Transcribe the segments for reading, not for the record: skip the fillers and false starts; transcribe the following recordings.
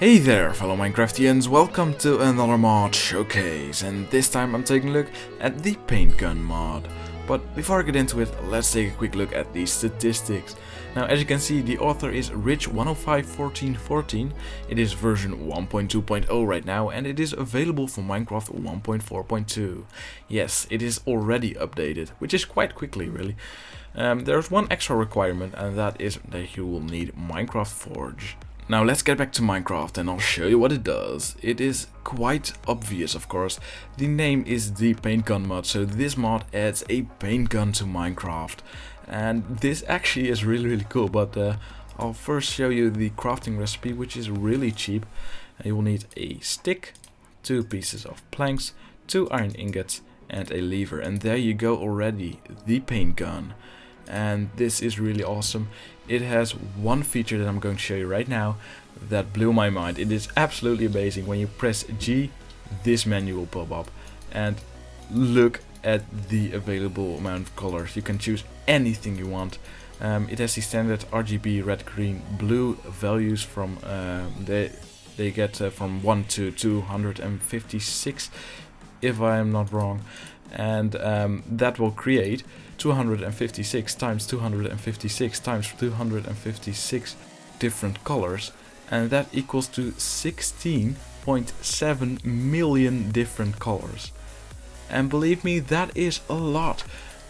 Hey there, fellow Minecraftians, welcome to another mod showcase, and this time I'm taking a look at the Paintgun mod. But before I get into it, let's take a quick look at the statistics. Now, as you can see, the author is Rich1051414. It is version 1.2.0 right now, and it is available for Minecraft 1.4.2. Yes, it is already updated, which is quite quickly, really. There's one extra requirement, and that is that you will need Minecraft Forge. Now let's get back to Minecraft and I'll show you what it does. It is quite obvious, of course. The name is the Paintgun mod, so this mod adds a paint gun to Minecraft. And this actually is really cool, but I'll first show you the crafting recipe, which is really cheap. You will need a stick, 2 pieces of planks, 2 iron ingots and a lever. And there you go already, the paint gun. And this is really awesome. It has one feature that I'm going to show you right now that blew my mind. It is absolutely amazing. When you press G, this menu will pop up, and look at the available amount of colors. You can choose anything you want. It has the standard RGB red, green, blue values from they get from 1 to 256 if I am not wrong, and that will create 256 times 256 times 256 different colors, and that equals to 16.7 million different colors. And believe me, that is a lot.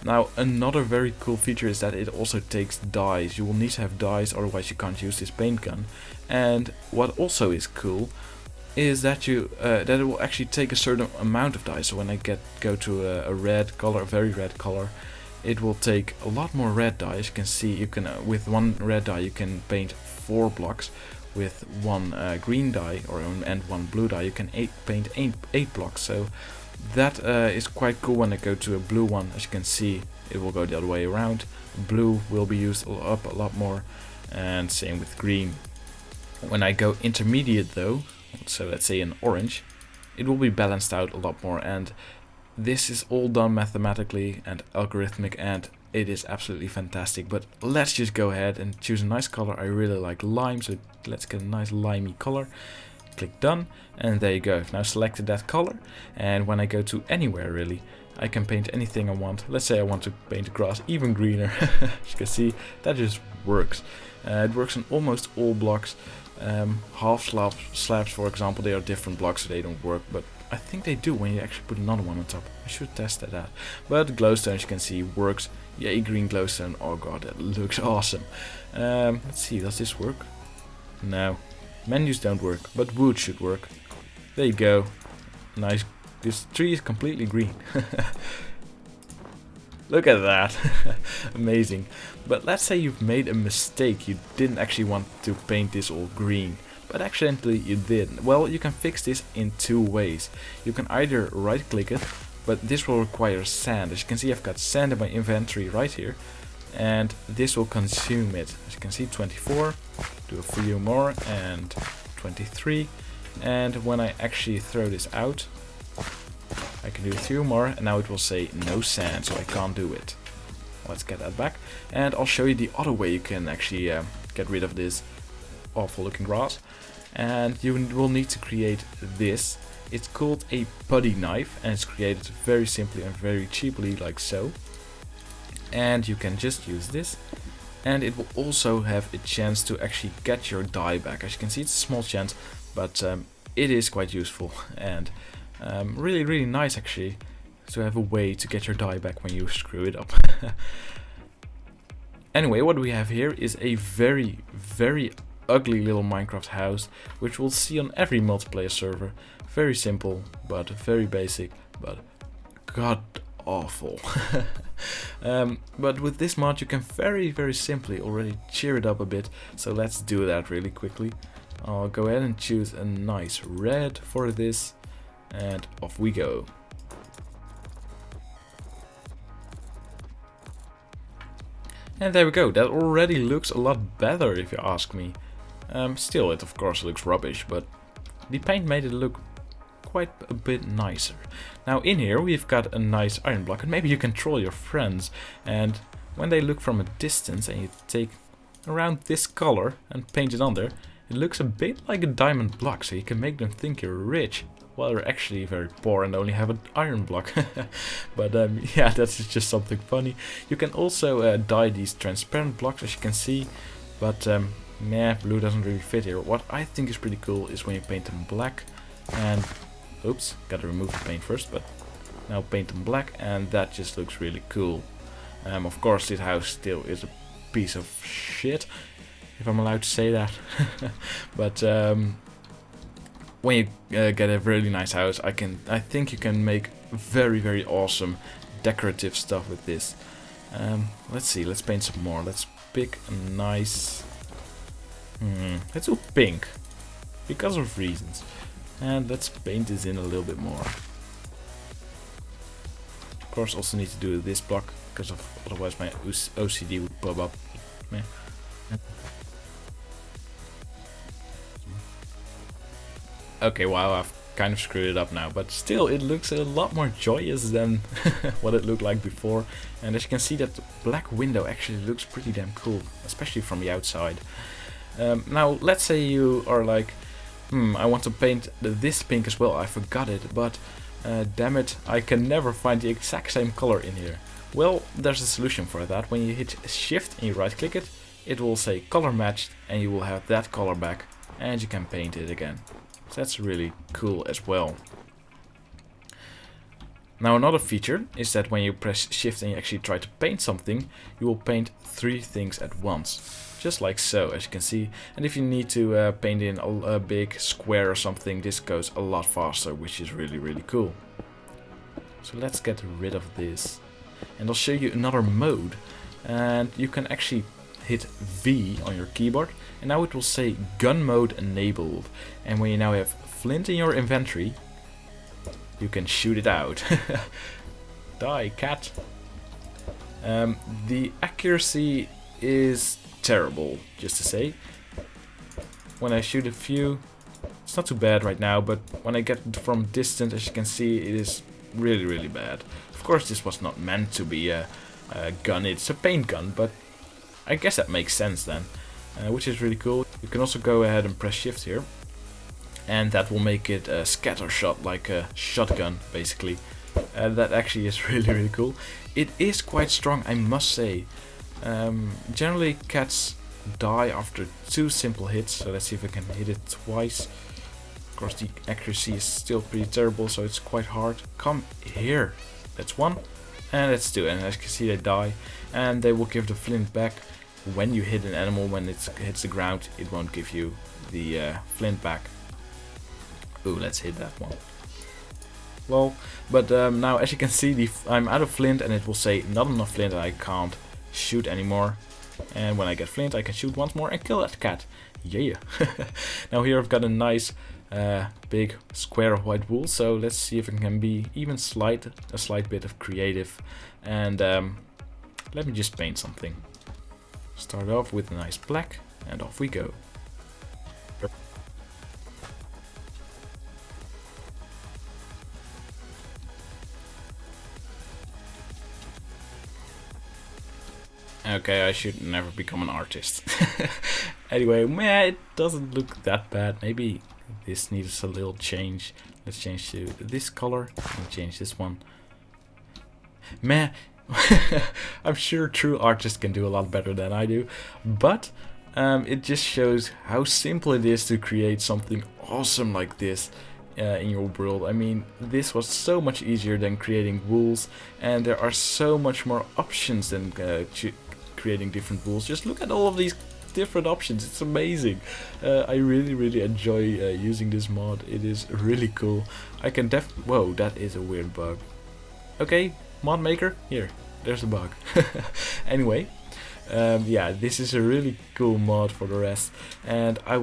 Now, another very cool feature is that it also takes dyes. You will need to have dyes, otherwise you can't use this paint gun. And what also is cool is that that it will actually take a certain amount of dyes. So when I go to a red color, a very red color, it will take a lot more red dye. As you can see, you can with one red dye you can paint 4 blocks. With one green dye and one blue dye you can paint 8 blocks. So that is quite cool. When I go to a blue one, as you can see, it will go the other way around. Blue will be used up a lot more, and same with green. When I go intermediate though, so let's say an orange, it will be balanced out a lot more, and this is all done mathematically and algorithmic, and it is absolutely fantastic. But let's just go ahead and choose a nice color. I really like lime, so let's get a nice limey color. Click done, and there you go. I've now selected that color, and when I go to anywhere really, I can paint anything I want. Let's say I want to paint the grass even greener. As you can see, that just works. It works on almost all blocks. Half slabs, for example, they are different blocks, so they don't work, but I think they do when you actually put another one on top. I should test that out. But glowstone, as you can see, works. Yay, green glowstone. Oh god, that looks awesome. Let's see, does this work? No. Menus don't work, but wood should work. There you go. Nice. This tree is completely green. Look at that. Amazing. But let's say you've made a mistake. You didn't actually want to paint this all green, but accidentally you did. Well, you can fix this in 2 ways. You can either right click it, but this will require sand. As you can see, I've got sand in my inventory right here, and this will consume it. As you can see, 24, do a few more, and 23. And when I actually throw this out, I can do a few more, and now it will say no sand, so I can't do it. Let's get that back, and I'll show you the other way you can actually get rid of this awful looking grass. And you will need to create this. It's called a putty knife, and it's created very simply and very cheaply, like so. And you can just use this, and it will also have a chance to actually get your dye back. As you can see, it's a small chance, but it is quite useful, and really nice actually to have a way to get your dye back when you screw it up. Anyway, what we have here is a very ugly little Minecraft house, which we'll see on every multiplayer server. Very simple, but very basic, but god awful. But with this mod you can very simply already cheer it up a bit, so let's do that really quickly. I'll go ahead and choose a nice red for this, and off we go. And there we go. That already looks a lot better if you ask me. Still, it of course looks rubbish, but the paint made it look quite a bit nicer. Now in here we've got a nice iron block, and maybe you can troll your friends, and when they look from a distance and you take around this color and paint it on there, It looks a bit like a diamond block, so you can make them think you're rich, while you're actually very poor and only have an iron block. But yeah, that's just something funny. You can also dye these transparent blocks, as you can see, but nah, blue doesn't really fit here. What I think is pretty cool is when you paint them black, and oops, gotta remove the paint first, but now paint them black, and that just looks really cool. Of course, this house still is a piece of shit, if I'm allowed to say that. But when you get a really nice house, I think you can make very awesome decorative stuff with this. Let's see, let's paint some more. Let's pick a nice... let's do pink, because of reasons. And let's paint this in a little bit more. Of course, also need to do this block, because otherwise my OCD would pop up. Meh. Okay, wow, I've kind of screwed it up now, but still it looks a lot more joyous than what it looked like before. And as you can see, that black window actually looks pretty damn cool, especially from the outside. Now, let's say you are like, I want to paint this pink as well, I forgot it, but damn it, I can never find the exact same color in here. Well, there's a solution for that. When you hit shift and you right click it, it will say color matched, and you will have that color back, and you can paint it again. So that's really cool as well. Now, another feature is that when you press shift and you actually try to paint something, you will paint 3 things at once. Just like so, as you can see. And if you need to paint in a big square or something, this goes a lot faster, which is really cool. So let's get rid of this. And I'll show you another mode. And you can actually hit V on your keyboard, and now it will say gun mode enabled. And when you now have flint in your inventory, you can shoot it out. Die, cat. The accuracy is terrible, just to say. When I shoot a few, it's not too bad right now, but when I get from distance, as you can see, it is really bad. Of course, this was not meant to be a gun, it's a paint gun, but I guess that makes sense then, which is really cool. You can also go ahead and press shift here, and that will make it a scatter shot, like a shotgun basically. That actually is really cool. It is quite strong, I must say. Generally cats die after 2 simple hits, so let's see if I can hit it twice. Of course, the accuracy is still pretty terrible, so it's quite hard. Come here. That's 1, and that's 2, and as you can see, they die, and they will give the flint back. When you hit an animal, when it hits the ground, it won't give you the flint back. Ooh, let's hit that one. Well, but now as you can see, I'm out of flint, and it will say not enough flint, and I can't shoot anymore. And when I get flint, I can shoot once more and kill that cat. Yeah. Now here I've got a nice big square of white wool, so let's see if it can be even a slight bit of creative. And let me just paint something. Start off with a nice black, and off we go. Okay, I should never become an artist. Anyway, meh, it doesn't look that bad. Maybe this needs a little change. Let's change to this color and change this one. Meh. I'm sure true artists can do a lot better than I do, but it just shows how simple it is to create something awesome like this in your world. I mean, this was so much easier than creating wools, and there are so much more options than creating different wools. Just look at all of these different options. It's amazing. I really enjoy using this mod. It is really cool. I can whoa, that is a weird bug. Okay, mod maker, here, there's a bug. Anyway, yeah, this is a really cool mod for the rest, and I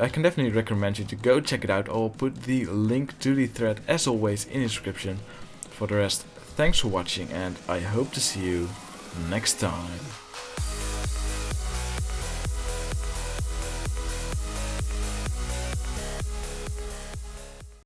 can definitely recommend you to go check it out. I'll put the link to the thread as always in the description. For the rest, thanks for watching, and I hope to see you next time.